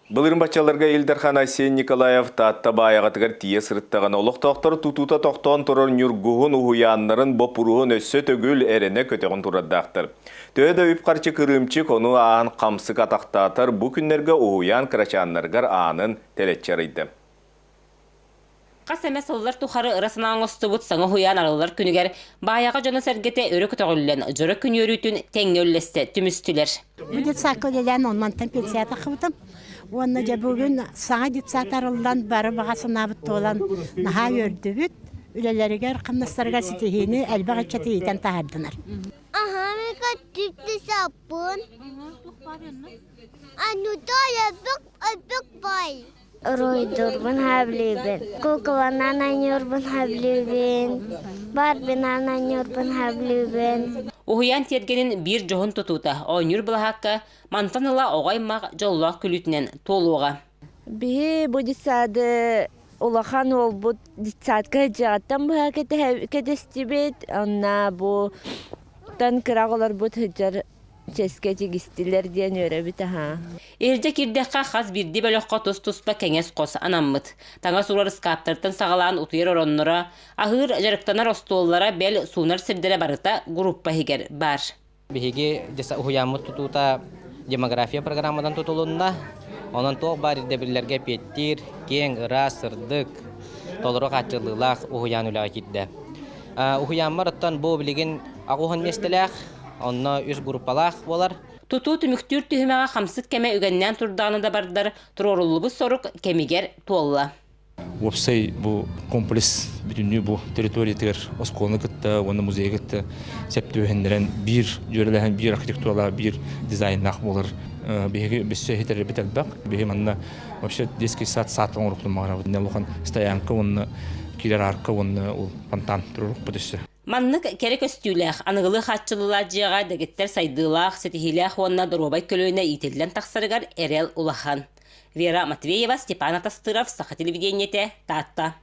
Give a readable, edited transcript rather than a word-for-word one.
Былырын бачаларга Илдархан Айсен Николаев таатта баяғатыгар тие сырыттаған олық тоқтары тутута тоқтон тұрыр нүргуғын уғуянларын бопуруғын өссө төгіл әрене көтеғын тұраддақтыр. Төйді үп қарчы кырымчык оны ағын қамсық атақтатыр бұ күннерге уғуян кырачанларғар ағынын телетчарыйды. Қас әмәс олар тұқары ырасынан оңысты бұт саңы хуян арылар күнігер баяға жоны сәргете өрі күтіғылен жұры күн өрітін тәңі өлесті түмістілер. Будет сақылелен онмантан пенсията қыбытым. Оны же бүгін саңа детсат арылдан бары бағасына бұтты olan наға өрді бүт. Үлелерігер қымнастарға сетейіні әлбәғі чатейден тағардынар. Мека тіпті сапын. Анута ебік бай. Ройдурбун хаблибин. Кукланан анюрбун хаблибин. Барбинан анюрбун хаблибин. Уһуян тергенин бир жоғын тұтута, ойнюр бұлаққа мантаныла оғаймақ жоллақ күлітінен толуға. Бихи бұ дисады олахан ол бұ дисадқа жағаттан бұға кәдестібет, онна бұ тан қырағылар бұ тұджар ческе жегістілер ден өрі біті ха. Ерде кирдеққа қаз бірді бөліққа тұс-тұспа кәңес қос анаммыт. Таңа сұрар скаптыртын сағалан ұтыйыр оронныра, ағыр жарықтанар остуоллара бәл сунар сірдері барыта группа хигер бар. Бихиги жаса ухуямыт тұтута демография программадан тұтылуында, онын тоқ бар ирдебірлерге петтир, кең, ыра, сырдык, толыры қатчылылақ ухуян үліға кетті. Ухуямар ұттан бұл білеген ағуғын местіләқ, онна үз группалақ болар. Туту түміктүр түхімеға қамсық кәме үгеннен тұрдағаны да бардар, тұрорулыбы сорық кемигер туолла. Опсай бұл комплекс бүтінні бұл территориятығыр осколыны күтті, оны музей күтті, сәпті өйіндерін бір жөреләген бір архитектурала, бір дизайнақ болар. Беге бісі хетері бітәлбәк. Беге манна вообще детский сад сатылың ұрықтың мағыра. Нәлуған стоянка, оны келер арка, оны пантан тұрырық бұдысы. Маннык керек өстүләх, анығылы қатчылыла жиға дәгеттер сайдылақ, сетихиләх онна дұрубай көлөйіне ителден тақсарығар әрел улахан. Вера Матвеева, Степан Атастыров, Саха телевидениете, Татта.